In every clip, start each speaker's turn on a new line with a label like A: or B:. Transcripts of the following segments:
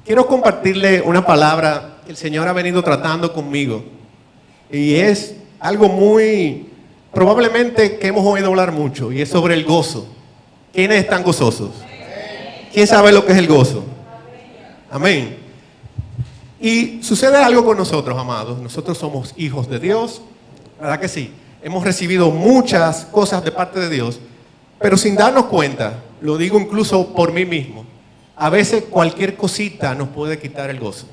A: Quiero compartirle una palabra que el Señor ha venido tratando conmigo. Y es algo muy, probablemente que hemos oído hablar mucho, y es sobre el gozo. ¿Quiénes están gozosos? ¿Quién sabe lo que es el gozo? Amén. Y sucede algo con nosotros, amados. Nosotros somos hijos de Dios, ¿verdad que sí? Hemos recibido muchas cosas de parte de Dios, pero sin darnos cuenta, lo digo incluso por mí mismo, a veces cualquier cosita nos puede quitar el gozo.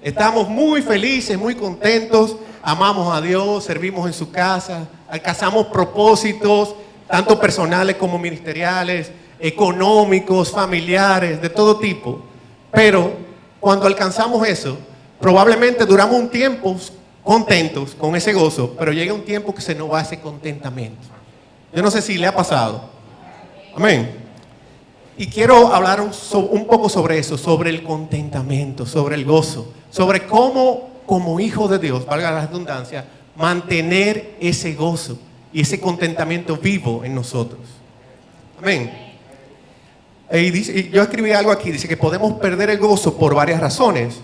A: Estamos muy felices, muy contentos, amamos a Dios, servimos en su casa, alcanzamos propósitos, tanto personales como ministeriales, económicos, familiares, de todo tipo. Pero cuando alcanzamos eso, probablemente duramos un tiempo contentos con ese gozo, pero llega un tiempo que se nos va ese contentamiento. Yo no sé si le ha pasado. Amén. Y quiero hablar un poco sobre eso, sobre el contentamiento, sobre el gozo, sobre cómo, como hijo de Dios, valga la redundancia, mantener ese gozo y ese contentamiento vivo en nosotros. Amén. Y yo escribí algo aquí, dice que podemos perder el gozo por varias razones.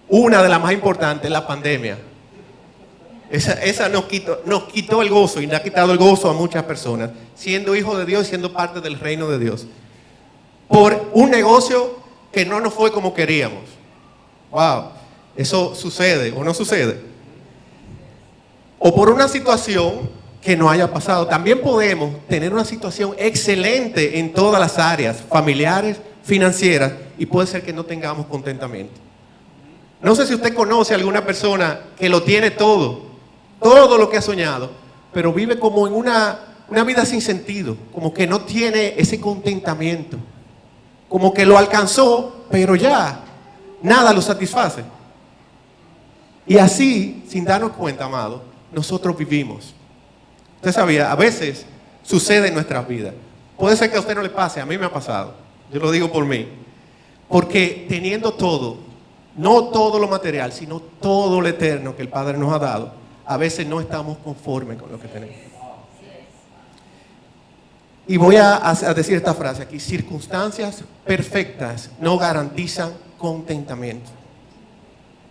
A: Una de las más importantes es la pandemia. Esa nos quitó el gozo y le ha quitado el gozo a muchas personas, siendo hijos de Dios y siendo parte del reino de Dios. Por un negocio que no nos fue como queríamos. Wow, eso sucede o no sucede. O por una situación que no haya pasado. También podemos tener una situación excelente en todas las áreas, familiares, financieras, y puede ser que no tengamos contentamiento. No sé si usted conoce a alguna persona que lo tiene todo lo que ha soñado, pero vive como en una vida sin sentido, como que no tiene ese contentamiento, como que lo alcanzó, pero ya nada lo satisface. Y así, sin darnos cuenta, amado, nosotros vivimos. Usted sabía, a veces sucede en nuestras vidas. Puede ser que a usted no le pase, a mí me ha pasado. Yo lo digo por mí. Porque teniendo todo, no todo lo material, sino todo lo eterno que el Padre nos ha dado, a veces no estamos conformes con lo que tenemos. Y voy a decir esta frase aquí: circunstancias perfectas no garantizan contentamiento.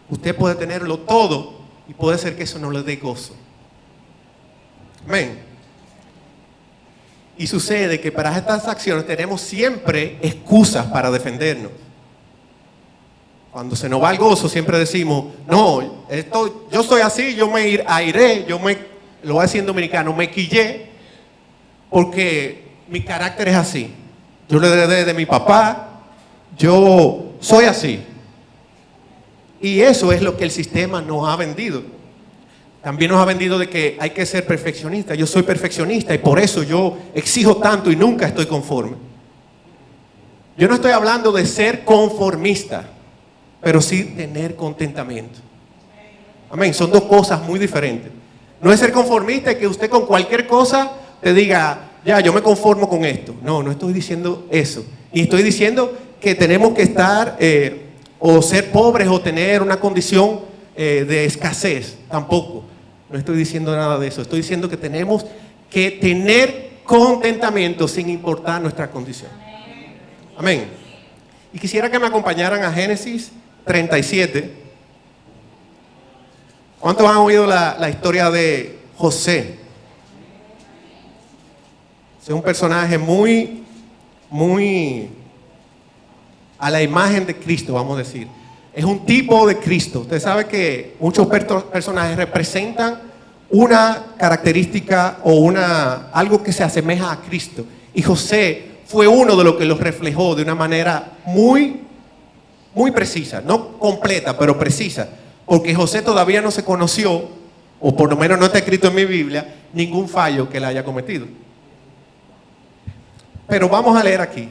A: Usted puede tenerlo todo y puede ser que eso no le dé gozo. Amén. Y sucede que para estas acciones tenemos siempre excusas para defendernos. Cuando se nos va el gozo siempre decimos: no, yo soy así, yo me airé, lo voy a decir en dominicano, me quillé, porque mi carácter es así. Yo lo heredé de mi papá, yo soy así. Y eso es lo que el sistema nos ha vendido. También nos ha vendido de que hay que ser perfeccionista. Yo soy perfeccionista y por eso yo exijo tanto y nunca estoy conforme. Yo no estoy hablando de ser conformista, pero sí tener contentamiento. Amén. Son dos cosas muy diferentes. No es ser conformista y que usted con cualquier cosa te diga: ya, yo me conformo con esto. No, no estoy diciendo eso. Y estoy diciendo que tenemos que estar o ser pobres o tener una condición de escasez. Tampoco. No estoy diciendo nada de eso. Estoy diciendo que tenemos que tener contentamiento sin importar nuestra condición. Amén. Y quisiera que me acompañaran a Génesis 37. ¿Cuántos han oído la historia de José? Es un personaje muy a la imagen de Cristo, vamos a decir. Es un tipo de Cristo. Usted sabe que muchos personajes representan una característica o algo que se asemeja a Cristo. Y José fue uno de los que los reflejó de una manera muy precisa, no completa, pero precisa, porque José todavía no se conoció, o por lo menos no está escrito en mi Biblia, ningún fallo que él haya cometido. Pero vamos a leer aquí.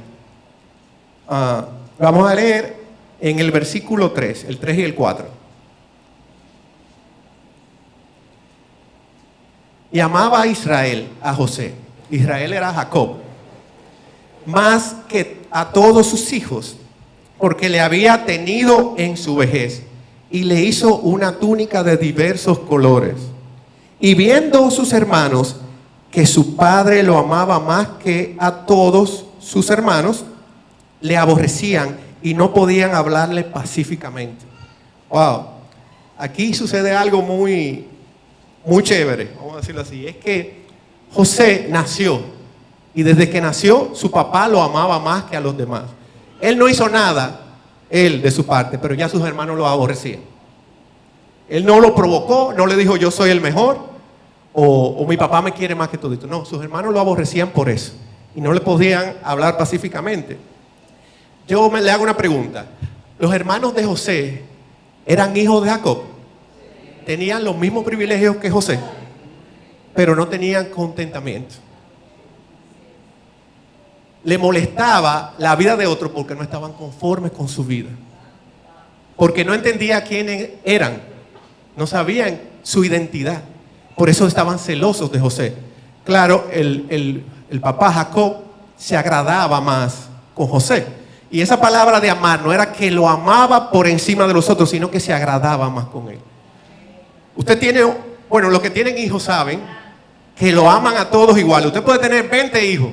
A: Vamos a leer en el versículo 3, el 3 y el 4. Y amaba a Israel, a José. Israel era Jacob, más que a todos sus hijos, porque le había tenido en su vejez, y le hizo una túnica de diversos colores. Y viendo sus hermanos que su padre lo amaba más que a todos sus hermanos, le aborrecían y no podían hablarle pacíficamente. Wow, aquí sucede algo muy, muy chévere, vamos a decirlo así. Es que José nació y desde que nació su papá lo amaba más que a los demás. Él no hizo nada, él de su parte, pero ya sus hermanos lo aborrecían. Él no lo provocó, no le dijo yo soy el mejor o mi papá me quiere más que todo. No, sus hermanos lo aborrecían por eso y no le podían hablar pacíficamente. Yo le hago una pregunta. ¿Los hermanos de José eran hijos de Jacob? Tenían los mismos privilegios que José, pero no tenían contentamiento. Le molestaba la vida de otro porque no estaban conformes con su vida. Porque no entendía quiénes eran. No sabían su identidad. Por eso estaban celosos de José. Claro, el papá Jacob se agradaba más con José. Y esa palabra de amar no era que lo amaba por encima de los otros, sino que se agradaba más con él. Usted tiene, bueno, los que tienen hijos saben que lo aman a todos igual. Usted puede tener 20 hijos.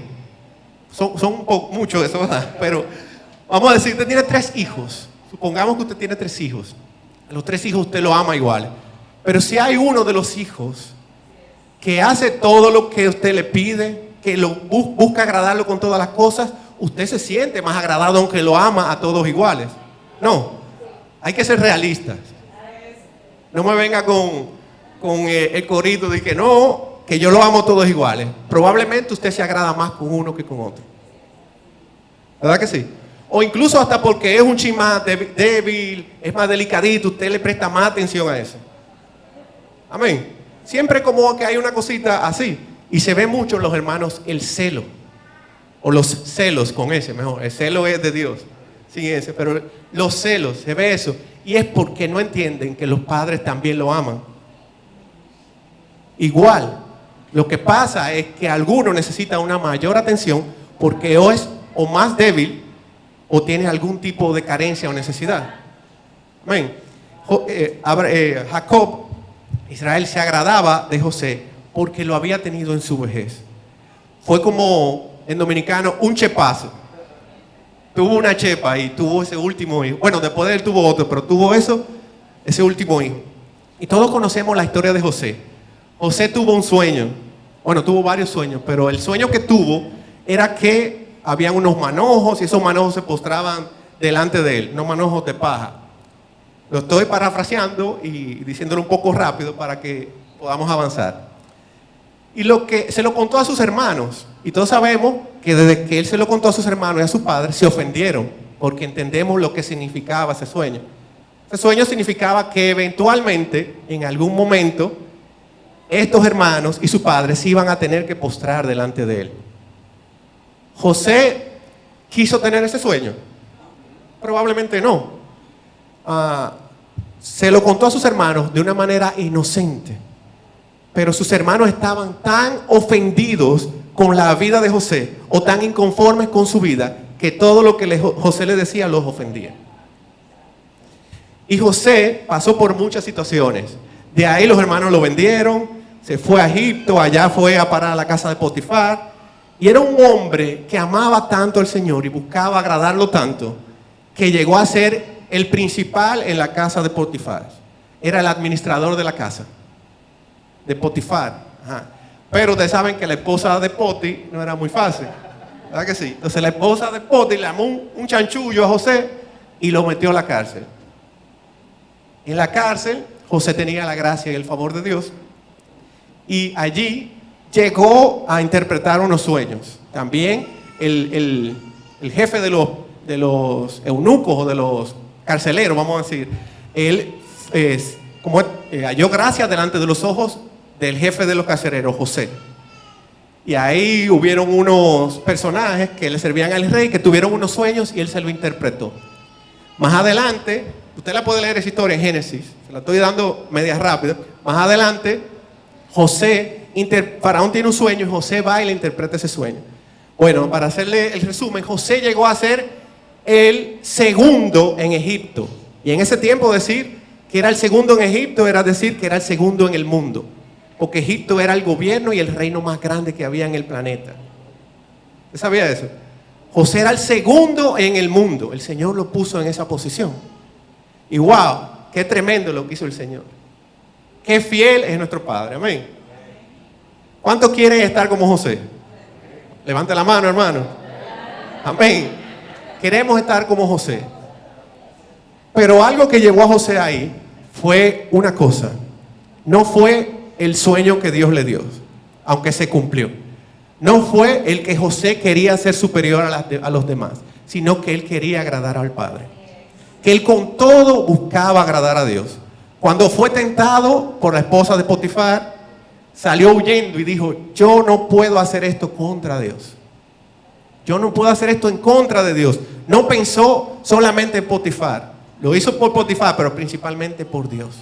A: Son un poco, mucho eso, ¿verdad? Pero vamos a decir, usted tiene 3 hijos. Supongamos que usted tiene 3 hijos. A los 3 hijos usted lo ama igual. Pero si hay uno de los hijos que hace todo lo que usted le pide, que busca agradarlo con todas las cosas, usted se siente más agradado aunque lo ama a todos iguales. No, hay que ser realistas. No me venga con el corito de que no, que yo lo amo a todos iguales. Probablemente usted se agrada más con uno que con otro. ¿Verdad que sí? O incluso hasta porque es un chin más débil, es más delicadito, usted le presta más atención a eso. Amén. Siempre como que hay una cosita así. Y se ve mucho en los hermanos el celo. O los celos con ese, mejor. El celo es de Dios, sin ese. Pero los celos, se ve eso. Y es porque no entienden que los padres también lo aman. Igual, lo que pasa es que alguno necesita una mayor atención porque o es o más débil o tiene algún tipo de carencia o necesidad. Amén. Jacob, Israel se agradaba de José porque lo había tenido en su vejez. Fue como en dominicano un chepazo. Tuvo una chepa y tuvo ese último hijo. Bueno, después de él tuvo otro, pero tuvo ese último hijo. Y todos conocemos la historia de José. José tuvo un sueño. Bueno, tuvo varios sueños, pero el sueño que tuvo era que habían unos manojos y esos manojos se postraban delante de él, no manojos de paja. Lo estoy parafraseando y diciéndolo un poco rápido para que podamos avanzar. Y lo que se lo contó a sus hermanos. Y todos sabemos que desde que él se lo contó a sus hermanos y a su padre, se ofendieron, porque entendemos lo que significaba ese sueño. Ese sueño significaba que eventualmente, en algún momento, estos hermanos y su padre se iban a tener que postrar delante de él. José quiso tener ese sueño. Probablemente no. Se lo contó a sus hermanos de una manera inocente. Pero sus hermanos estaban tan ofendidos con la vida de José o tan inconformes con su vida que todo lo que José le decía los ofendía. Y José pasó por muchas situaciones. De ahí los hermanos lo vendieron, se fue a Egipto, allá fue a parar a la casa de Potifar. Y era un hombre que amaba tanto al Señor y buscaba agradarlo tanto que llegó a ser el principal en la casa de Potifar. Era el administrador de la casa de Potifar. Ajá. Pero ustedes saben que la esposa de Poti no era muy fácil, ¿verdad que sí? Entonces la esposa de Poti le armó un chanchullo a José y lo metió a la cárcel. En la cárcel José tenía la gracia y el favor de Dios y allí llegó a interpretar unos sueños. También el jefe de los eunucos o de los carceleros, vamos a decir, él halló gracia delante de los ojos del jefe de los carceleros, José. Y ahí hubieron unos personajes que le servían al rey, que tuvieron unos sueños y él se lo interpretó. Más adelante, usted la puede leer esa historia en Génesis, se la estoy dando media rápida. Más adelante, Faraón tiene un sueño y José va y le interpreta ese sueño. Bueno, para hacerle el resumen, José llegó a ser el segundo en Egipto. Y en ese tiempo decir que era el segundo en Egipto era decir que era el segundo en el mundo. Porque Egipto era el gobierno y el reino más grande que había en el planeta. ¿Usted sabía eso? José era el segundo en el mundo. El Señor lo puso en esa posición. Y wow, qué tremendo lo que hizo el Señor. Qué fiel es nuestro Padre. Amén. ¿Cuántos quieren estar como José? Levante la mano, hermano. Amén. Queremos estar como José. Pero algo que llevó a José ahí fue una cosa. No fue el sueño que Dios le dio, aunque se cumplió. No fue el que José quería ser superior a los demás, sino que él quería agradar al Padre. Que él con todo buscaba agradar a Dios. Cuando fue tentado por la esposa de Potifar, salió huyendo y dijo: yo no puedo hacer esto contra Dios. Yo no puedo hacer esto en contra de Dios. No pensó solamente en Potifar. Lo hizo por Potifar, pero principalmente por Dios.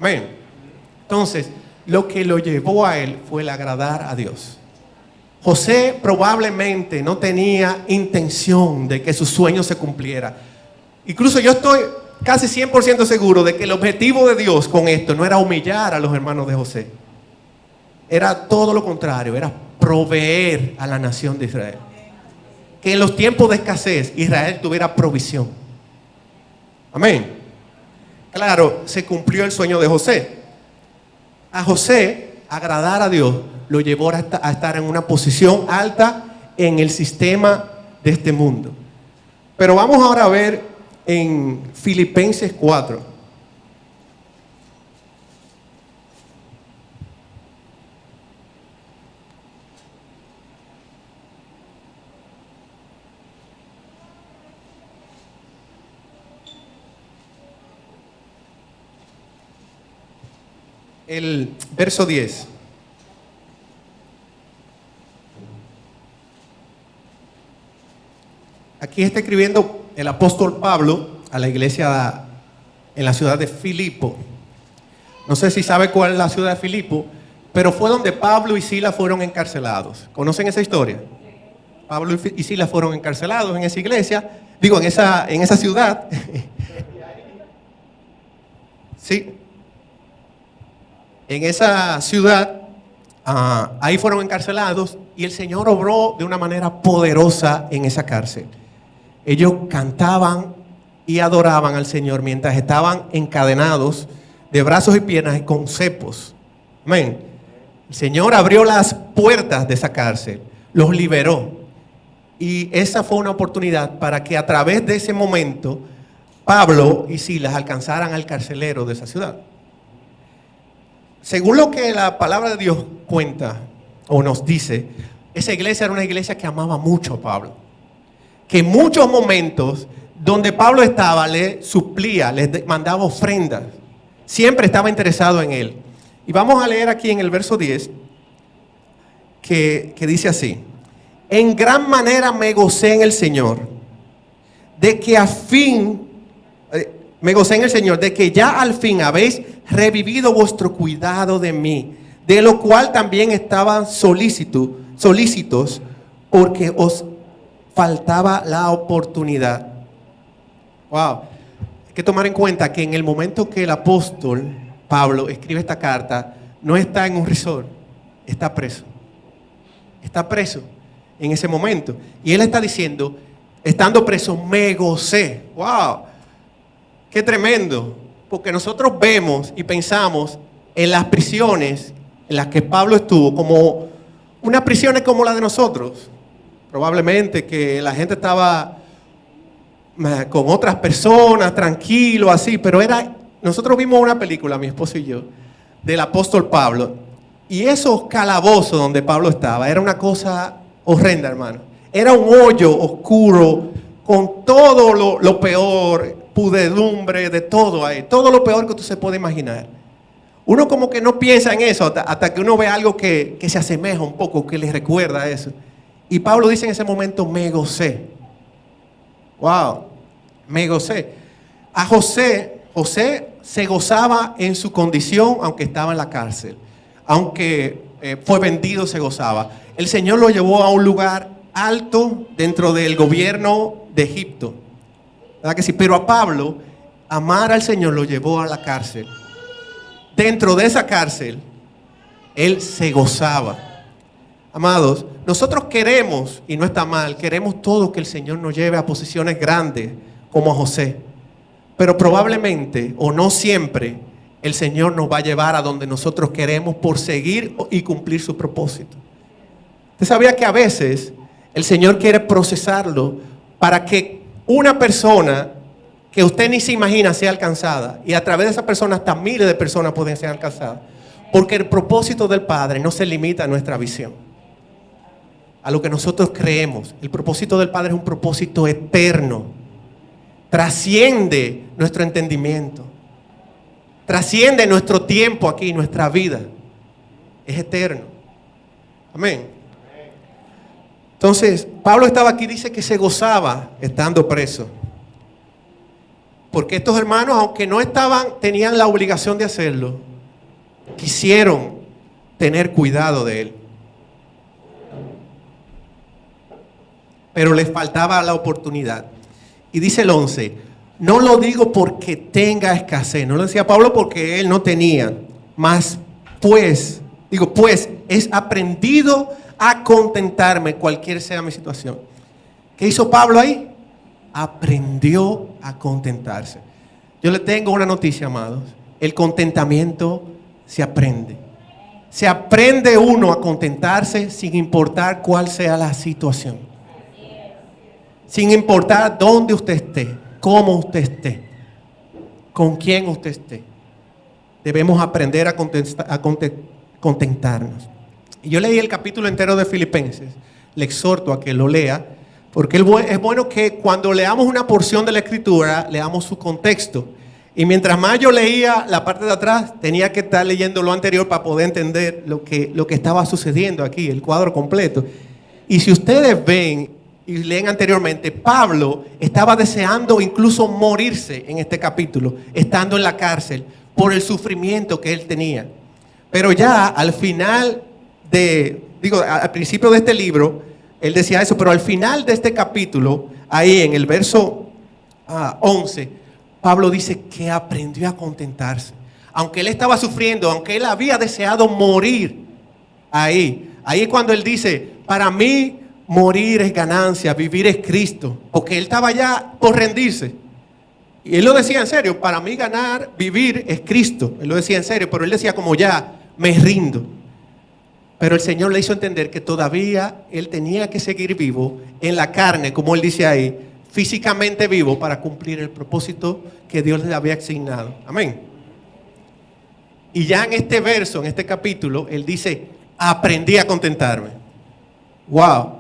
A: Amén. Entonces, lo que lo llevó a él fue el agradar a Dios. José probablemente no tenía intención de que su sueño se cumpliera. Incluso yo estoy casi 100% seguro de que el objetivo de Dios con esto no era humillar a los hermanos de José. Era todo lo contrario, era proveer a la nación de Israel. Que en los tiempos de escasez Israel tuviera provisión. Amén. Claro, se cumplió el sueño de José. A José, agradar a Dios lo llevó a estar en una posición alta en el sistema de este mundo. Pero vamos ahora a ver en Filipenses 4. El verso 10. Aquí está escribiendo el apóstol Pablo a la iglesia en la ciudad de Filipo. No sé si sabe cuál es la ciudad de Filipo, pero fue donde Pablo y Silas fueron encarcelados. ¿Conocen esa historia? Pablo y Silas fueron encarcelados en esa iglesia, en esa ciudad. Sí. En esa ciudad, ahí fueron encarcelados y el Señor obró de una manera poderosa en esa cárcel. Ellos cantaban y adoraban al Señor mientras estaban encadenados de brazos y piernas y con cepos. Amén. El Señor abrió las puertas de esa cárcel, los liberó. Y esa fue una oportunidad para que a través de ese momento Pablo y Silas alcanzaran al carcelero de esa ciudad. Según lo que la palabra de Dios cuenta o nos dice, esa iglesia era una iglesia que amaba mucho a Pablo. Que en muchos momentos donde Pablo estaba, le suplía, le mandaba ofrendas. Siempre estaba interesado en él. Y vamos a leer aquí en el verso 10, que dice así: en gran manera me gocé en el Señor, de que ya al fin habéis revivido vuestro cuidado de mí, de lo cual también estaban solícitos, porque os faltaba la oportunidad. Wow. Hay que tomar en cuenta que en el momento que el apóstol Pablo escribe esta carta, no está en un resort, está preso. Está preso en ese momento. Y él está diciendo, estando preso, me gocé. Wow. Qué tremendo. Porque nosotros vemos y pensamos en las prisiones en las que Pablo estuvo como unas prisiones como la de nosotros. Probablemente que la gente estaba con otras personas, tranquilo, así, pero nosotros vimos una película, mi esposo y yo, del apóstol Pablo, y esos calabozos donde Pablo estaba, era una cosa horrenda, hermano. Era un hoyo oscuro, con todo lo peor, pudredumbre, de todo ahí, todo lo peor que tú se puede imaginar. Uno como que no piensa en eso hasta que uno ve algo que se asemeja un poco, que le recuerda a eso. Y Pablo dice en ese momento, me gocé. Wow, me gocé. A José se gozaba en su condición, aunque estaba en la cárcel. Aunque fue vendido, se gozaba. El Señor lo llevó a un lugar alto dentro del gobierno de Egipto. ¿Verdad que sí? Pero a Pablo, amar al Señor lo llevó a la cárcel. Dentro de esa cárcel, él se gozaba. Amados, nosotros queremos, y no está mal, queremos todo que el Señor nos lleve a posiciones grandes, como a José. Pero probablemente, o no siempre, el Señor nos va a llevar a donde nosotros queremos por seguir y cumplir su propósito. ¿Usted sabía que a veces el Señor quiere procesarlo para que una persona que usted ni se imagina sea alcanzada, y a través de esa persona hasta miles de personas pueden ser alcanzadas? Porque el propósito del Padre no se limita a nuestra visión, a lo que nosotros creemos. El propósito del Padre es un propósito eterno. Trasciende nuestro entendimiento. Trasciende nuestro tiempo aquí, nuestra vida. Es eterno. Amén. Entonces, Pablo estaba aquí, dice que se gozaba estando preso. Porque estos hermanos, aunque no tenían la obligación de hacerlo, quisieron tener cuidado de él. Pero les faltaba la oportunidad. Y dice el 11, no lo digo porque tenga escasez. No lo decía Pablo porque él no tenía. Pues es aprendido a contentarme cualquier sea mi situación. ¿Qué hizo Pablo ahí? Aprendió a contentarse. Yo le tengo una noticia, amados. El contentamiento se aprende. Se aprende uno a contentarse sin importar cuál sea la situación. Sin importar dónde usted esté, cómo usted esté, con quién usted esté. Debemos aprender a contentarnos. Y yo leí el capítulo entero de Filipenses. Le exhorto a que lo lea, porque es bueno que cuando leamos una porción de la Escritura, leamos su contexto. Y mientras más yo leía la parte de atrás, tenía que estar leyendo lo anterior para poder entender lo que estaba sucediendo aquí, el cuadro completo. Y si ustedes ven y leen anteriormente, Pablo estaba deseando incluso morirse en este capítulo, estando en la cárcel, por el sufrimiento que él tenía. Pero ya al final al principio de este libro, él decía eso, pero al final de este capítulo, ahí en el verso 11, Pablo dice que aprendió a contentarse. Aunque él estaba sufriendo, aunque él había deseado morir, ahí es cuando él dice, para mí morir es ganancia, vivir es Cristo. Porque él estaba ya por rendirse. Y él lo decía en serio, para mí vivir es Cristo. Él lo decía en serio, pero él decía como ya, me rindo. Pero el Señor le hizo entender que todavía él tenía que seguir vivo en la carne, como él dice ahí, físicamente vivo para cumplir el propósito que Dios le había asignado. Amén. Y ya en este verso, en este capítulo, él dice, aprendí a contentarme. Wow.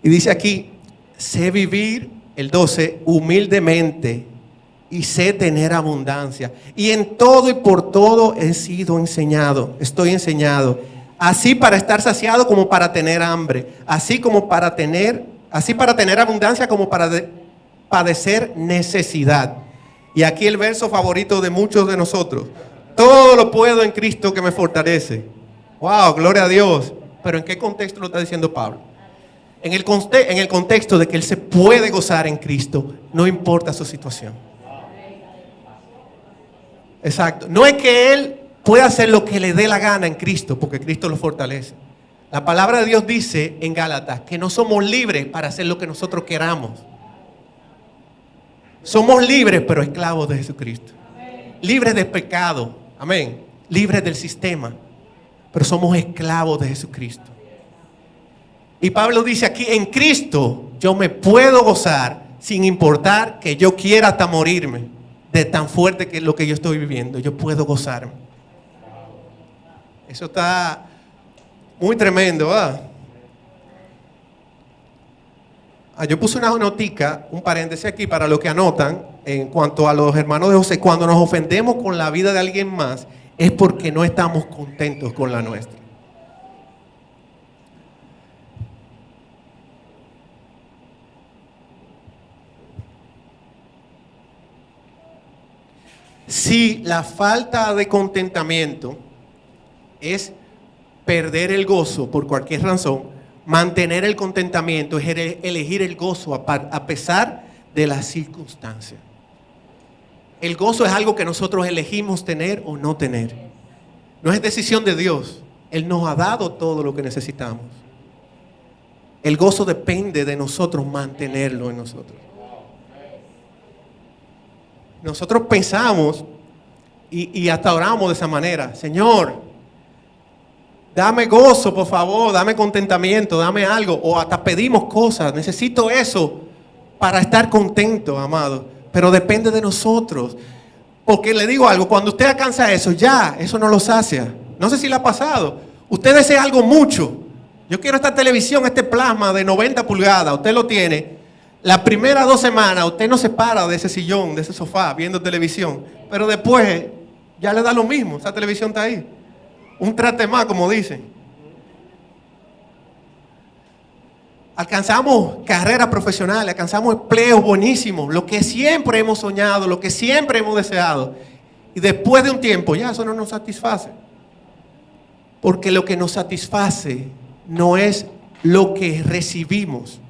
A: Y dice aquí, sé vivir, el 12, humildemente y sé tener abundancia. Y en todo y por todo estoy enseñado. Así para estar saciado como para tener hambre. Así para tener abundancia como para padecer necesidad. Y aquí el verso favorito de muchos de nosotros. Todo lo puedo en Cristo que me fortalece. Wow, gloria a Dios. Pero ¿en qué contexto lo está diciendo Pablo? En el contexto de que él se puede gozar en Cristo, no importa su situación. Exacto. No es que él pueda hacer lo que le dé la gana en Cristo, porque Cristo lo fortalece. La palabra de Dios dice en Gálatas que no somos libres para hacer lo que nosotros queramos. Somos libres, pero esclavos de Jesucristo. Libres del pecado. Amén. Libres del sistema, pero somos esclavos de Jesucristo. Y Pablo dice aquí, en Cristo yo me puedo gozar sin importar que yo quiera hasta morirme de tan fuerte que es lo que yo estoy viviendo. Yo puedo gozarme. Eso está muy tremendo, ¿verdad? Yo puse una notica, un paréntesis aquí para lo que anotan en cuanto a los hermanos de José. Cuando nos ofendemos con la vida de alguien más es porque no estamos contentos con la nuestra. Si la falta de contentamiento es perder el gozo por cualquier razón, mantener el contentamiento es elegir el gozo a pesar de las circunstancias. El gozo es algo que nosotros elegimos tener o no tener. No es decisión de Dios. Él nos ha dado todo lo que necesitamos. El gozo depende de nosotros mantenerlo en nosotros. Nosotros pensamos y hasta oramos de esa manera. Señor, dame gozo, por favor, dame contentamiento, dame algo. O hasta pedimos cosas. Necesito eso para estar contento, amado. Pero depende de nosotros. Porque le digo algo, cuando usted alcanza eso, ya, eso no lo sacia. No sé si le ha pasado. Usted desea algo mucho. Yo quiero esta televisión, este plasma de 90 pulgadas. Usted lo tiene. Las primeras 2 semanas usted no se para de ese sillón, de ese sofá, viendo televisión. Pero después ya le da lo mismo. Esa televisión está ahí. Un trate más, como dicen. Alcanzamos carreras profesionales, alcanzamos empleos buenísimos, lo que siempre hemos soñado, lo que siempre hemos deseado. Y después de un tiempo ya eso no nos satisface. Porque lo que nos satisface no es lo que recibimos.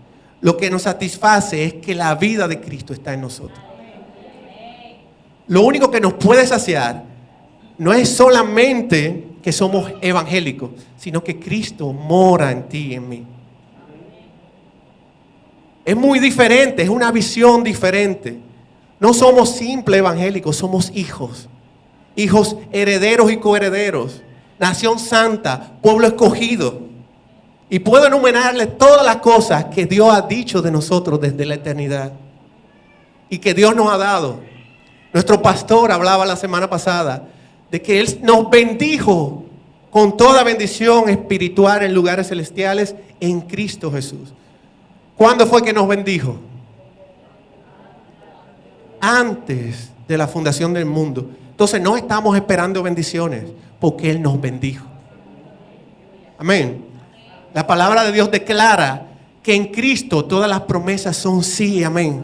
A: Lo que nos satisface es que la vida de Cristo está en nosotros. Lo único que nos puede saciar no es solamente que somos evangélicos, sino que Cristo mora en ti y en mí. Es muy diferente, es una visión diferente. No somos simples evangélicos, somos hijos. Hijos herederos y coherederos. Nación santa, pueblo escogido. Y puedo enumerarle todas las cosas que Dios ha dicho de nosotros desde la eternidad. Y que Dios nos ha dado. Nuestro pastor hablaba la semana pasada de que Él nos bendijo con toda bendición espiritual en lugares celestiales en Cristo Jesús. ¿Cuándo fue que nos bendijo? Antes de la fundación del mundo. Entonces no estamos esperando bendiciones porque Él nos bendijo. Amén. La palabra de Dios declara que en Cristo todas las promesas son sí, amén.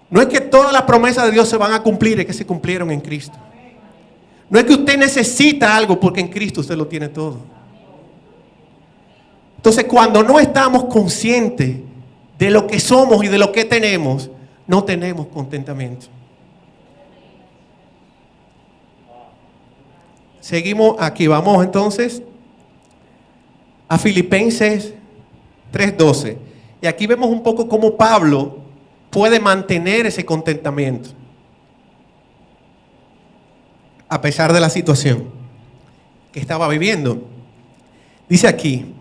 A: No es que todas las promesas de Dios se van a cumplir, es que se cumplieron en Cristo. No es que usted necesita algo, porque en Cristo usted lo tiene todo. Entonces, cuando no estamos conscientes de lo que somos y de lo que tenemos, no tenemos contentamiento. Seguimos aquí, vamos entonces a Filipenses 3:12. Y aquí vemos un poco cómo Pablo puede mantener ese contentamiento a pesar de la situación que estaba viviendo. Dice aquí,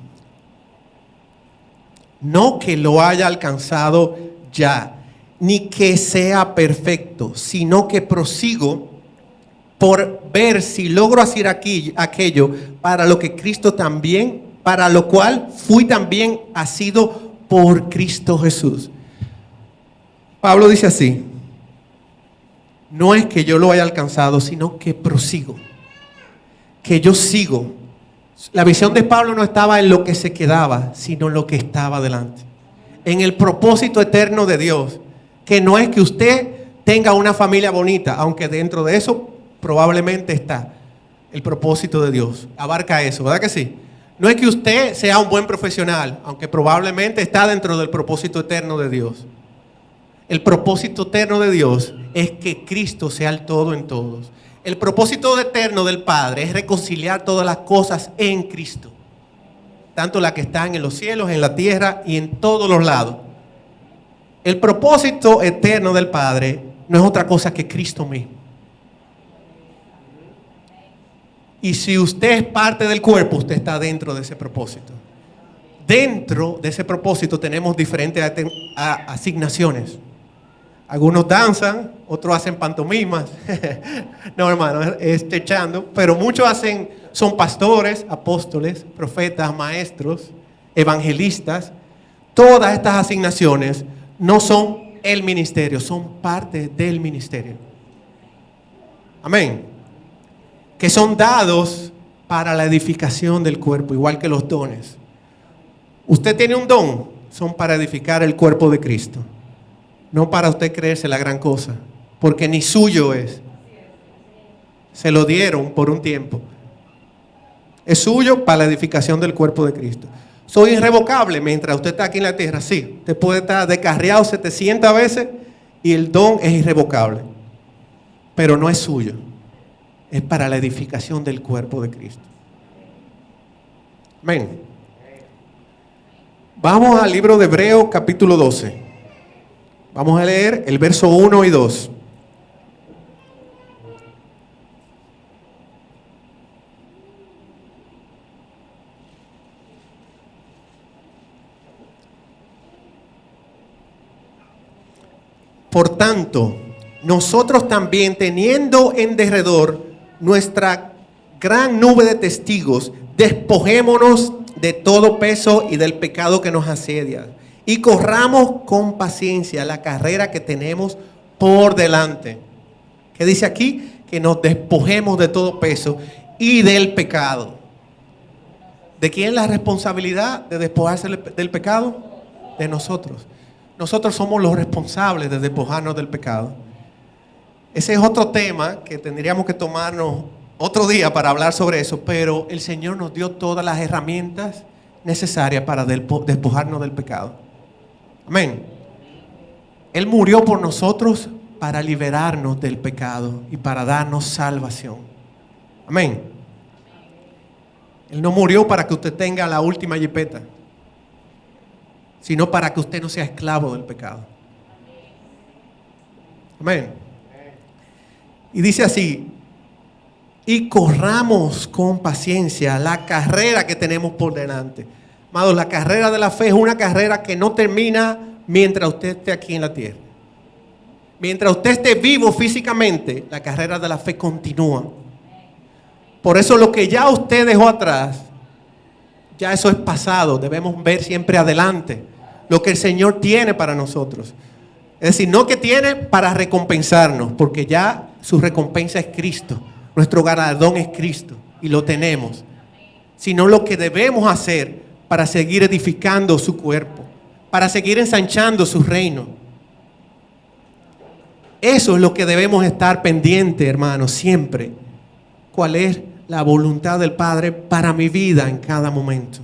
A: no que lo haya alcanzado ya, ni que sea perfecto, sino que prosigo por ver si logro hacer aquello para lo que Cristo también, para lo cual fui también asido por Cristo Jesús. Pablo dice así, no es que yo lo haya alcanzado, sino que prosigo, que yo sigo. La visión de Pablo no estaba en lo que se quedaba, sino en lo que estaba delante. En el propósito eterno de Dios, que no es que usted tenga una familia bonita, aunque dentro de eso probablemente está el propósito de Dios. Abarca eso, ¿verdad que sí? No es que usted sea un buen profesional, aunque probablemente está dentro del propósito eterno de Dios. El propósito eterno de Dios es que Cristo sea el todo en todos. El propósito eterno del Padre es reconciliar todas las cosas en Cristo. Tanto las que están en los cielos, en la tierra y en todos los lados. El propósito eterno del Padre no es otra cosa que Cristo mismo. Y si usted es parte del cuerpo, usted está dentro de ese propósito. Dentro de ese propósito tenemos diferentes asignaciones. Algunos danzan, otros hacen pantomimas. No, hermano, es echando. Pero muchos son pastores, apóstoles, profetas, maestros, evangelistas. Todas estas asignaciones no son el ministerio, son parte del ministerio. Amén. Que son dados para la edificación del cuerpo, igual que los dones. Usted tiene un don, son para edificar el cuerpo de Cristo. No para usted creerse la gran cosa, porque ni suyo es. Se lo dieron por un tiempo. Es suyo para la edificación del cuerpo de Cristo. Soy irrevocable mientras usted está aquí en la tierra. Sí, usted puede estar descarriado 700 veces y el don es irrevocable. Pero no es suyo. es para la edificación del cuerpo de Cristo. Amén. Vamos al libro de Hebreos capítulo 12. Vamos a leer el verso 1 y 2. Por tanto, nosotros también, teniendo en derredor nuestra gran nube de testigos, despojémonos de todo peso y del pecado que nos asedia, y corramos con paciencia la carrera que tenemos por delante. ¿Qué dice aquí? Que nos despojemos de todo peso y del pecado. ¿De quién es la responsabilidad de despojarse del pecado? De nosotros. Nosotros somos los responsables de despojarnos del pecado. Ese es otro tema que tendríamos que tomarnos otro día para hablar sobre eso, pero el Señor nos dio todas las herramientas necesarias para despojarnos del pecado. Amén. Él murió por nosotros para liberarnos del pecado y para darnos salvación. Amén. Él no murió para que usted tenga la última jipeta, sino para que usted no sea esclavo del pecado. Amén. Y dice así: y corramos con paciencia la carrera que tenemos por delante. Amados, la carrera de la fe es una carrera que no termina mientras usted esté aquí en la tierra. Mientras usted esté vivo físicamente, la carrera de la fe continúa. Por eso lo que ya usted dejó atrás, ya eso es pasado. Debemos ver siempre adelante lo que el Señor tiene para nosotros. Es decir, no que tiene para recompensarnos, porque ya su recompensa es Cristo. Nuestro galardón es Cristo y lo tenemos. Sino lo que debemos hacer para seguir edificando su cuerpo, para seguir ensanchando su reino. Eso es lo que debemos estar pendientes, hermanos, siempre. ¿Cuál es la voluntad del Padre para mi vida en cada momento?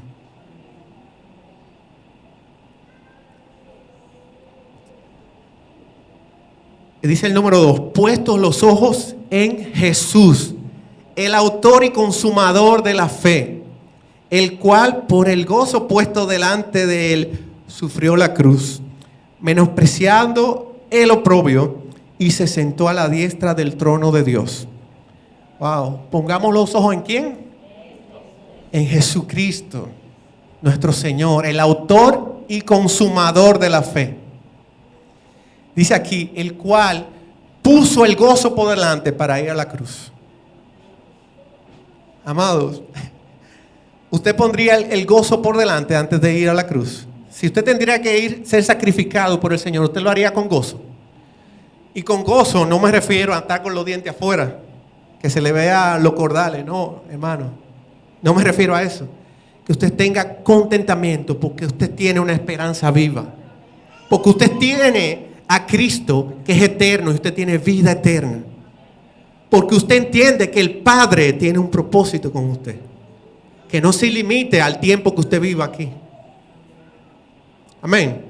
A: Y dice el número 2, puestos los ojos en Jesús, el autor y consumador de la fe, el cual por el gozo puesto delante de él sufrió la cruz, menospreciando el oprobio, y se sentó a la diestra del trono de Dios. Wow, pongamos los ojos ¿en quién? En Jesucristo, nuestro Señor, el autor y consumador de la fe. Dice aquí, el cual puso el gozo por delante para ir a la cruz. Amados, usted pondría el gozo por delante antes de ir a la cruz. Si usted tendría que ser sacrificado por el Señor, usted lo haría con gozo. Y con gozo no me refiero a estar con los dientes afuera, que se le vea los cordales. No, hermano, no me refiero a eso. Que usted tenga contentamiento porque usted tiene una esperanza viva. Porque usted tiene a Cristo que es eterno y usted tiene vida eterna. Porque usted entiende que el Padre tiene un propósito con usted, que no se limite al tiempo que usted viva aquí. Amén.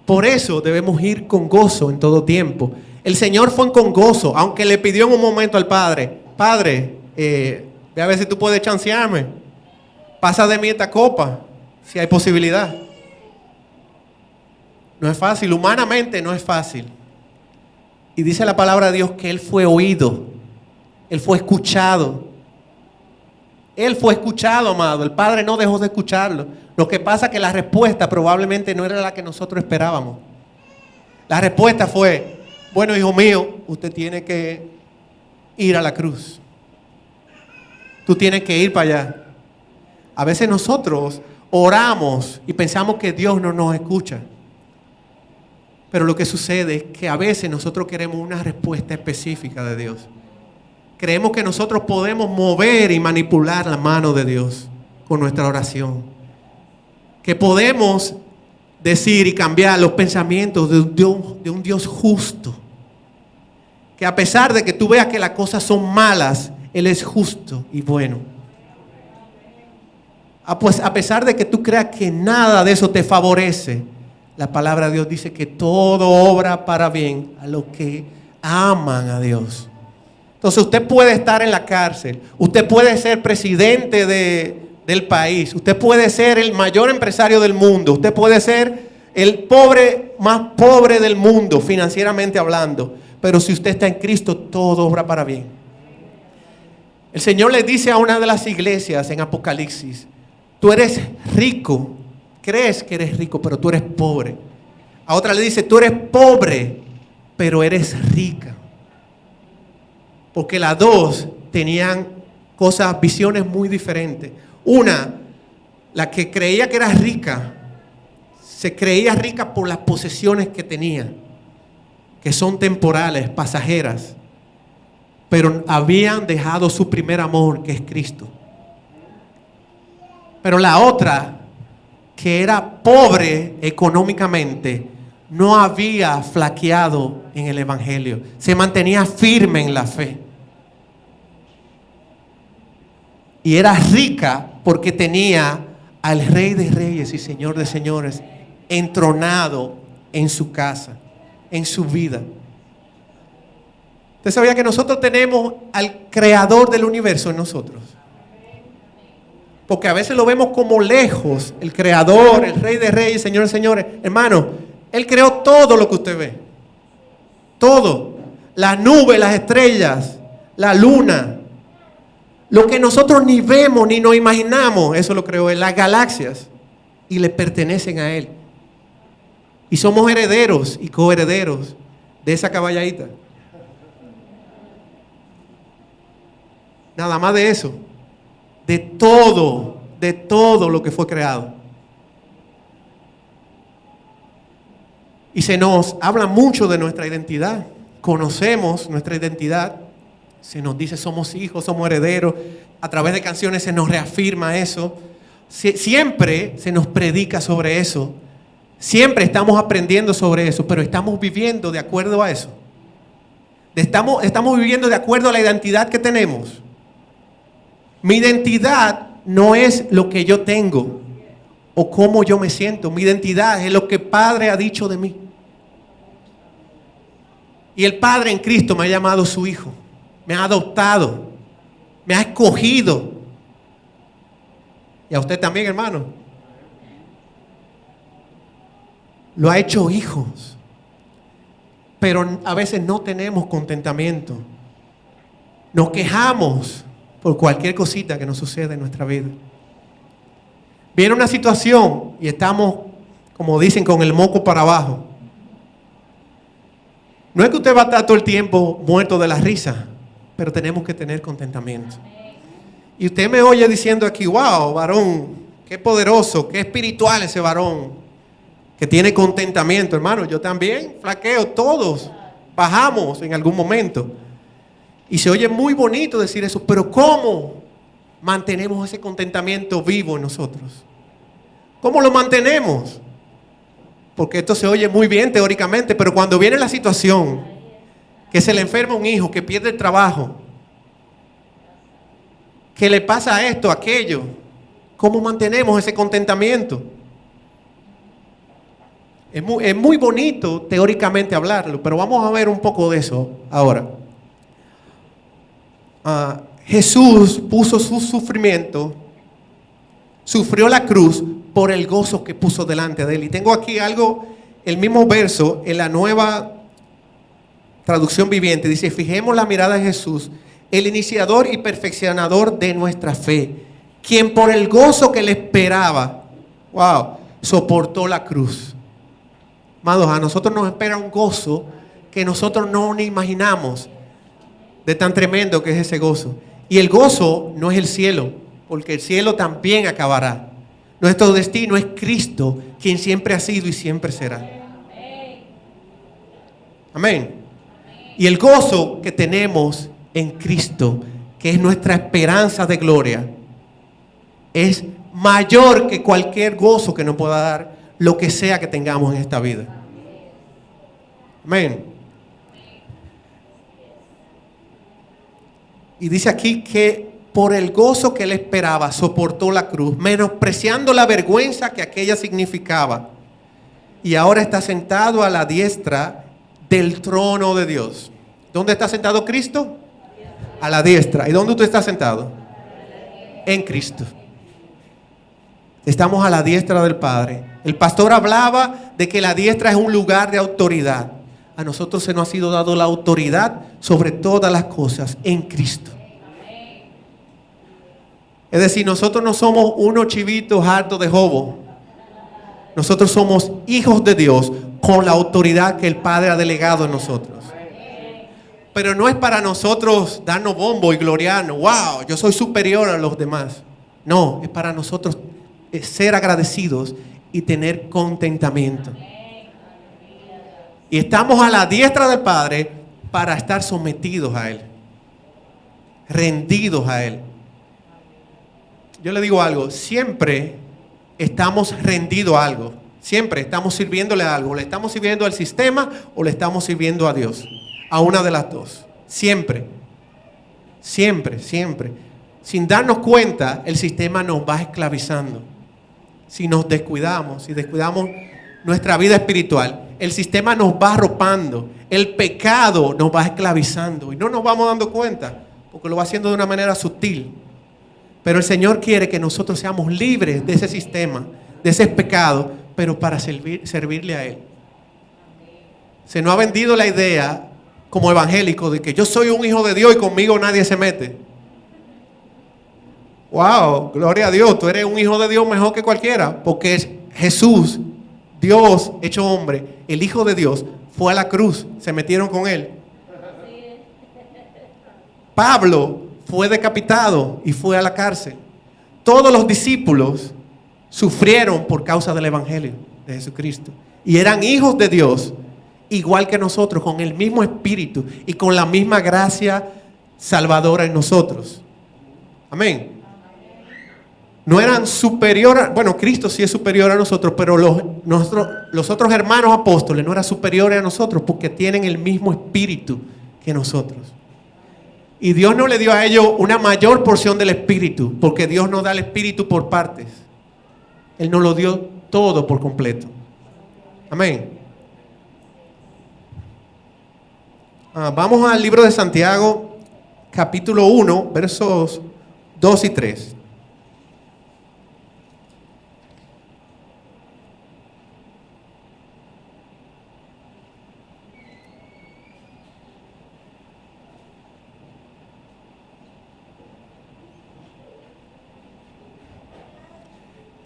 A: Por eso debemos ir con gozo en todo tiempo. El Señor fue con gozo, aunque le pidió en un momento al Padre: Padre, ve a ver si tú puedes chancearme, pasa de mí esta copa, si hay posibilidad. No es fácil, humanamente no es fácil. Y dice la palabra de Dios que Él fue oído, Él fue escuchado. Él fue escuchado, amado. El Padre no dejó de escucharlo. Lo que pasa es que la respuesta probablemente no era la que nosotros esperábamos. La respuesta fue: bueno, hijo mío, usted tiene que ir a la cruz. Tú tienes que ir para allá. A veces nosotros oramos y pensamos que Dios no nos escucha. Pero lo que sucede es que a veces nosotros queremos una respuesta específica de Dios. Creemos que nosotros podemos mover y manipular la mano de Dios con nuestra oración. Que podemos decir y cambiar los pensamientos de un Dios justo. Que a pesar de que tú veas que las cosas son malas, Él es justo y bueno. Pues a pesar de que tú creas que nada de eso te favorece, la palabra de Dios dice que todo obra para bien a los que aman a Dios. Entonces usted puede estar en la cárcel, usted puede ser presidente del país, usted puede ser el mayor empresario del mundo, usted puede ser el pobre más pobre del mundo financieramente hablando, pero si usted está en Cristo, todo obra para bien. El Señor le dice a una de las iglesias en Apocalipsis: tú eres rico, crees que eres rico, pero tú eres pobre. A otra le dice: tú eres pobre, pero eres rica. Porque las dos tenían cosas, visiones muy diferentes. Una, la que creía que era rica, se creía rica por las posesiones que tenía, que son temporales, pasajeras, pero habían dejado su primer amor, que es Cristo. Pero la otra, que era pobre económicamente, no había flaqueado en el evangelio, se mantenía firme en la fe. Y era rica porque tenía al Rey de Reyes y Señor de Señores entronado en su casa, en su vida. ¿Usted sabía que nosotros tenemos al Creador del universo en nosotros? Porque a veces lo vemos como lejos, el Creador, el Rey de Reyes, Señor de Señores. Hermano, Él creó todo lo que usted ve. Todo. Las nubes, las estrellas, la luna. Lo que nosotros ni vemos ni nos imaginamos, eso lo creó Él. Las galaxias. Y le pertenecen a Él. Y somos herederos y coherederos de esa caballadita. Nada más de eso. De todo lo que fue creado. Y se nos habla mucho de nuestra identidad. Conocemos nuestra identidad. Se nos dice somos hijos, somos herederos. A través de canciones se nos reafirma eso. Siempre se nos predica sobre eso. Siempre estamos aprendiendo sobre eso, pero estamos viviendo de acuerdo a eso. Estamos viviendo de acuerdo a la identidad que tenemos. Mi identidad no es lo que yo tengo o cómo yo me siento. Mi identidad es lo que el Padre ha dicho de mí. Y el Padre en Cristo me ha llamado su hijo. Me ha adoptado. Me ha escogido. Y a usted también, hermano. Lo ha hecho hijos. Pero a veces no tenemos contentamiento. Nos quejamos por cualquier cosita que nos sucede en nuestra vida. Viene una situación y estamos, como dicen, con el moco para abajo. No es que usted va a estar todo el tiempo muerto de la risa, pero tenemos que tener contentamiento. Y usted me oye diciendo aquí: wow, varón, qué poderoso, qué espiritual ese varón, que tiene contentamiento. Hermano, yo también flaqueo, todos bajamos en algún momento. Y se oye muy bonito decir eso, pero ¿cómo mantenemos ese contentamiento vivo en nosotros? ¿Cómo lo mantenemos? Porque esto se oye muy bien teóricamente, pero cuando viene la situación, que se le enferma un hijo, que pierde el trabajo, que le pasa esto, aquello, ¿cómo mantenemos ese contentamiento? Es muy bonito teóricamente hablarlo, pero vamos a ver un poco de eso ahora. Jesús puso su sufrimiento, sufrió la cruz por el gozo que puso delante de él. Y tengo aquí el mismo verso en la Nueva Traducción Viviente. Dice: fijemos la mirada en Jesús, el iniciador y perfeccionador de nuestra fe, quien por el gozo que le esperaba, soportó la cruz. Amados, a nosotros nos espera un gozo que nosotros no ni imaginamos, de tan tremendo que es ese gozo. Y el gozo no es el cielo, porque el cielo también acabará. Nuestro destino es Cristo, quien siempre ha sido y siempre será. Amén. Y el gozo que tenemos en Cristo, que es nuestra esperanza de gloria, es mayor que cualquier gozo que nos pueda dar lo que sea que tengamos en esta vida. Amén. Y dice aquí que por el gozo que él esperaba, soportó la cruz, menospreciando la vergüenza que aquella significaba. Y ahora está sentado a la diestra del trono de Dios. ¿Dónde está sentado Cristo? A la diestra. ¿Y dónde usted está sentado? En Cristo. Estamos a la diestra del Padre. El pastor hablaba de que la diestra es un lugar de autoridad. A nosotros se nos ha sido dado la autoridad sobre todas las cosas en Cristo. Es decir, nosotros no somos unos chivitos hartos de jobo. Nosotros somos hijos de Dios con la autoridad que el Padre ha delegado en nosotros. Pero no es para nosotros darnos bombo y gloriarnos. ¡Wow! Yo soy superior a los demás. No, es para nosotros ser agradecidos y tener contentamiento. Y estamos a la diestra del Padre para estar sometidos a Él, rendidos a Él. Yo le digo algo, siempre estamos rendidos a algo, siempre estamos sirviéndole a algo, le estamos sirviendo al sistema o le estamos sirviendo a Dios, a una de las dos, siempre, siempre, siempre. Sin darnos cuenta, el sistema nos va esclavizando. Si nos descuidamos, si descuidamos nuestra vida espiritual, el sistema nos va arropando, el pecado nos va esclavizando y no nos vamos dando cuenta porque lo va haciendo de una manera sutil. Pero el Señor quiere que nosotros seamos libres de ese sistema, de ese pecado, pero para servirle a Él. Se nos ha vendido la idea como evangélico de que yo soy un hijo de Dios y conmigo nadie se mete. Wow, gloria a Dios, tú eres un hijo de Dios mejor que cualquiera, porque es Jesús, Dios hecho hombre, el Hijo de Dios, fue a la cruz, se metieron con Él. Pablo fue decapitado y fue a la cárcel. Todos los discípulos sufrieron por causa del evangelio de Jesucristo. Y eran hijos de Dios, igual que nosotros, con el mismo espíritu y con la misma gracia salvadora en nosotros. Amén. No eran superiores, bueno, Cristo sí es superior a nosotros, pero los otros hermanos apóstoles no eran superiores a nosotros porque tienen el mismo espíritu que nosotros. Y Dios no le dio a ellos una mayor porción del espíritu, porque Dios no da el espíritu por partes. Él nos lo dio todo por completo. Amén. Vamos al libro de Santiago, capítulo 1, versos 2 y 3.